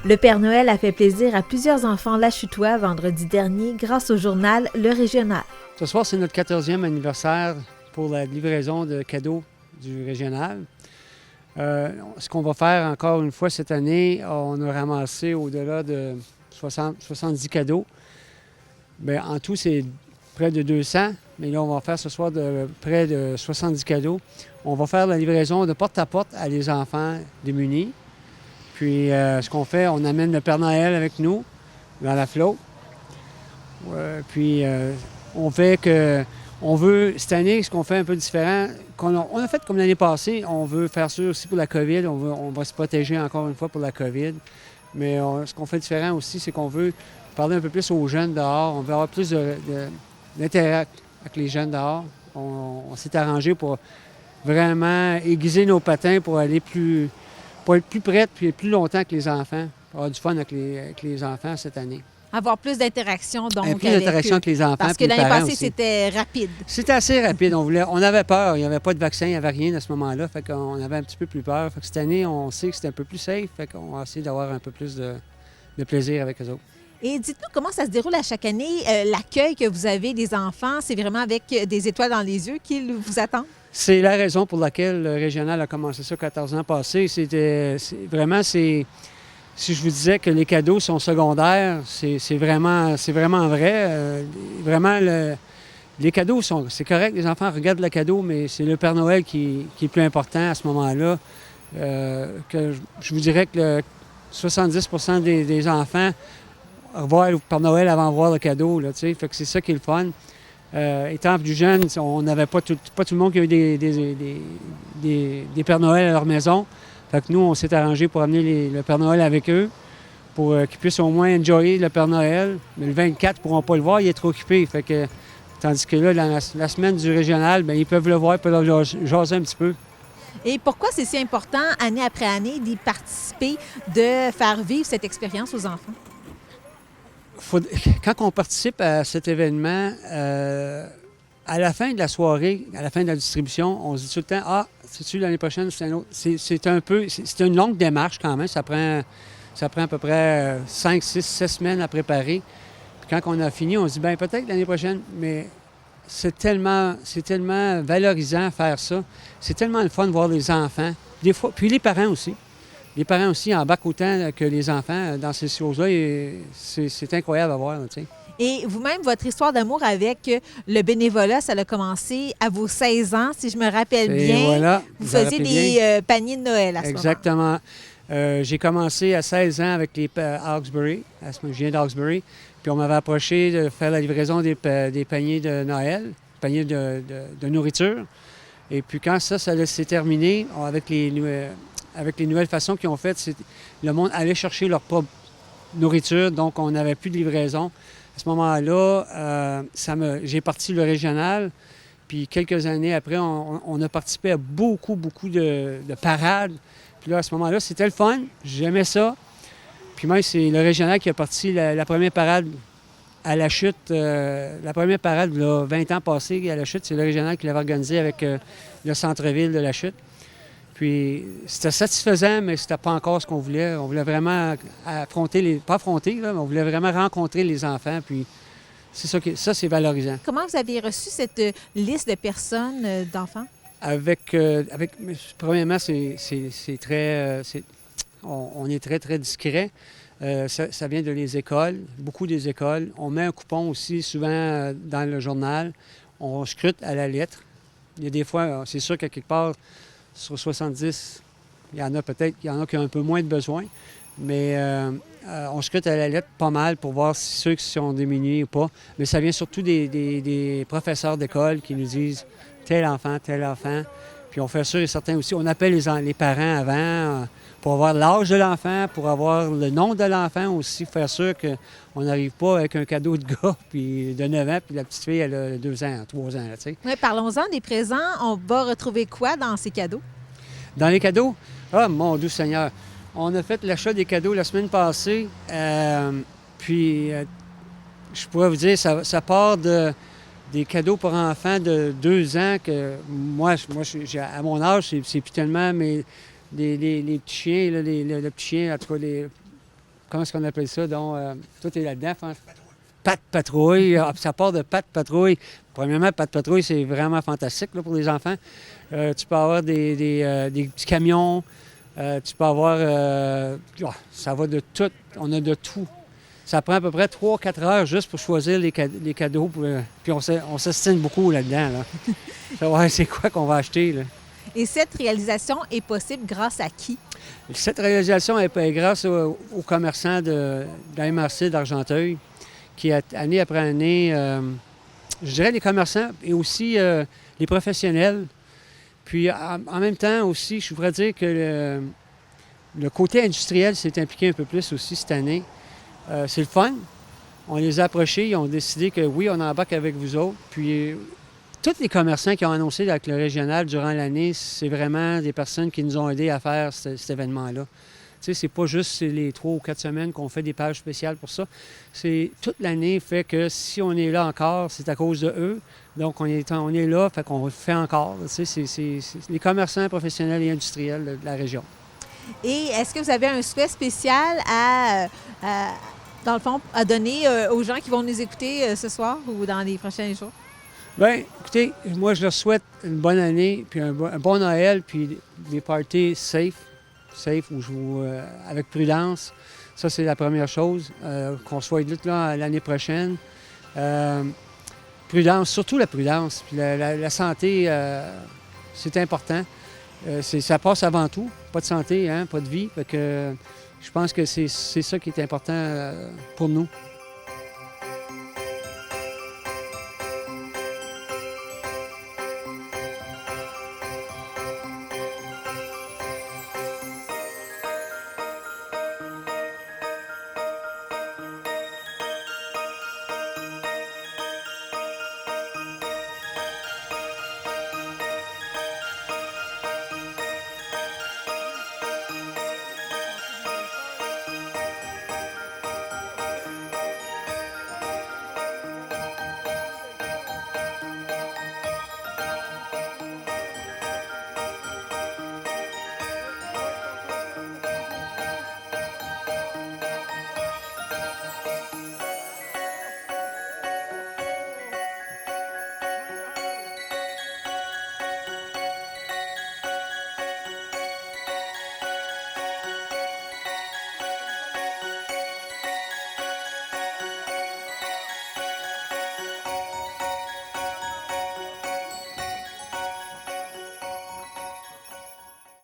Le Père Noël a fait plaisir à plusieurs enfants lachutois vendredi dernier grâce au journal Le Régional. Ce soir, c'est notre 14e anniversaire pour la livraison de cadeaux du Régional. Ce qu'on va faire encore une fois cette année, on a ramassé au-delà de 70 cadeaux. Bien, en tout, c'est près de 200, mais là, on va faire ce soir près de 70 cadeaux. On va faire la livraison de porte à porte à les enfants démunis. Puis, ce qu'on fait, on amène le Père Noël avec nous dans la flotte. On veut, cette année, ce qu'on fait un peu différent, on a fait comme l'année passée, on veut faire ça aussi pour la COVID, on va se protéger encore une fois pour la COVID. Mais ce qu'on fait différent aussi, c'est qu'on veut parler un peu plus aux jeunes dehors, on veut avoir plus d'intérêt avec les jeunes dehors. On s'est arrangé pour vraiment aiguiser nos patins pour être plus prêts puis plus longtemps que les enfants, pour avoir du fun avec les enfants cette année. Avoir plus d'interaction, donc, plus d'interaction avec les enfants. Parce que l'année passée, c'était rapide. C'était assez rapide. On avait peur. Il n'y avait pas de vaccin, il n'y avait rien à ce moment-là. Fait qu'on avait un petit peu plus peur. Fait que cette année, on sait que c'est un peu plus safe. Fait qu'on va essayer d'avoir un peu plus de plaisir avec eux autres. Et dites-nous comment ça se déroule à chaque année, l'accueil que vous avez des enfants. C'est vraiment avec des étoiles dans les yeux qu'ils vous attendent? C'est la raison pour laquelle le Régional a commencé ça 14 ans passés. Si je vous disais que les cadeaux sont secondaires, c'est vraiment vrai. Les cadeaux c'est correct, les enfants regardent le cadeau, mais c'est le Père Noël qui est plus important à ce moment-là. Je vous dirais que 70 des enfants revoient le Père Noël avant de voir le cadeau. Là, fait que c'est ça qui est le fun. Étant plus jeune, on n'avait pas tout le monde qui a eu des Pères Noël à leur maison. Fait que nous, on s'est arrangé pour amener le Père Noël avec eux, pour qu'ils puissent au moins enjoyer le Père Noël. Mais le 24, ils ne pourront pas le voir, il est trop occupé. Fait que, tandis que là, la semaine du Régional, bien, ils peuvent le voir, ils peuvent le jaser un petit peu. Et pourquoi c'est si important, année après année, d'y participer, de faire vivre cette expérience aux enfants? Quand on participe à cet événement, à la fin de la soirée, à la fin de la distribution, on se dit tout le temps « Ah, c'est-tu l'année prochaine, c'est un autre? » C'est une longue démarche quand même. Ça prend à peu près 5, 6, 7 semaines à préparer. Puis quand on a fini, on se dit « Bien, peut-être l'année prochaine. » Mais c'est tellement valorisant faire ça. C'est tellement le fun de voir les enfants. Des fois, puis les parents aussi. Les parents aussi embarquent autant que les enfants dans ces choses-là. Et c'est incroyable à voir, tu sais. Et vous-même, votre histoire d'amour avec le bénévolat, ça a commencé à vos 16 ans, si je me rappelle bien. Voilà, vous faisiez des paniers de Noël à ce moment. Exactement. J'ai commencé à 16 ans avec les Hawkesbury. Je viens d'Hawkesbury. Puis on m'avait approché de faire la livraison des paniers de Noël, paniers de nourriture. Et puis quand ça s'est terminé, avec les nouvelles façons qu'ils ont faites, le monde allait chercher leur propre nourriture, donc on n'avait plus de livraison. À ce moment-là, j'ai parti le Régional, puis quelques années après, on a participé à beaucoup de parades. Puis là, à ce moment-là, c'était le fun, j'aimais ça. Puis même, c'est le Régional qui a parti la première parade à la Chute. La première parade, là, 20 ans passés à la Chute, c'est le Régional qui l'avait organisé avec le centre-ville de la Chute. Puis c'était satisfaisant, mais c'était pas encore ce qu'on voulait. On voulait vraiment mais on voulait vraiment rencontrer les enfants. Puis c'est ça, c'est valorisant. Comment vous avez reçu cette liste de personnes, d'enfants? Premièrement, on est très, très discret. Ça vient des écoles, beaucoup des écoles. On met un coupon aussi souvent dans le journal. On scrute à la lettre. Il y a des fois, c'est sûr qu'à quelque part, sur 70, il y en a qui ont un peu moins de besoin, mais on scrute à la lettre pas mal pour voir si ceux qui sont démunis ou pas. Mais ça vient surtout des professeurs d'école qui nous disent tel enfant. Puis on fait sûr et certain aussi, on appelle les parents avant pour avoir l'âge de l'enfant, pour avoir le nom de l'enfant aussi, faire sûr qu'on n'arrive pas avec un cadeau de gars puis de 9 ans, puis la petite fille, elle a 2 ans, 3 ans, tu sais. Oui, parlons-en des présents. On va retrouver quoi dans ces cadeaux? Dans les cadeaux? Ah, mon doux Seigneur! On a fait l'achat des cadeaux la semaine passée, puis je pourrais vous dire, ça part des cadeaux pour enfants de 2 ans que moi à mon âge, c'est plus tellement, mais les petits chiens, là, le petit chien, en tout cas, comment est-ce qu'on appelle ça? Donc, toi, tu es là-dedans, France? Pat Patrouille. Ça part de Pat Patrouille. Premièrement, Pat Patrouille, c'est vraiment fantastique là, pour les enfants. Tu peux avoir des petits camions. Tu peux avoir... ça va de tout. On a de tout. Ça prend à peu près 3-4 heures juste pour choisir les cadeaux. Puis on s'estime beaucoup là-dedans. Là. Savoir c'est quoi qu'on va acheter. Là. Et cette réalisation est possible grâce à qui? Cette réalisation est grâce aux commerçants de la MRC d'Argenteuil qui, année après année, je dirais les commerçants et aussi les professionnels. Puis en même temps aussi, je voudrais dire que le côté industriel s'est impliqué un peu plus aussi cette année. C'est le fun. On les a approchés, ils ont décidé que oui, on embarque avec vous autres. Puis tous les commerçants qui ont annoncé avec le régional durant l'année, c'est vraiment des personnes qui nous ont aidés à faire cet événement-là. Tu sais, c'est pas juste les 3 ou 4 semaines qu'on fait des pages spéciales pour ça. C'est toute l'année fait que si on est là encore, c'est à cause de eux. Donc, on est là, fait qu'on le fait encore. Tu sais, c'est les commerçants professionnels et industriels de la région. Et est-ce que vous avez un souhait spécial dans le fond, à donner aux gens qui vont nous écouter ce soir ou dans les prochains jours? Bien, écoutez, moi, je leur souhaite une bonne année, puis un bon Noël, puis des parties safe, avec prudence. Ça, c'est la première chose. Qu'on soit là l'année prochaine. Prudence, surtout la prudence. Puis la santé, c'est important. Ça passe avant tout. Pas de santé, hein, pas de vie. Fait que, je pense que c'est ça qui est important pour nous.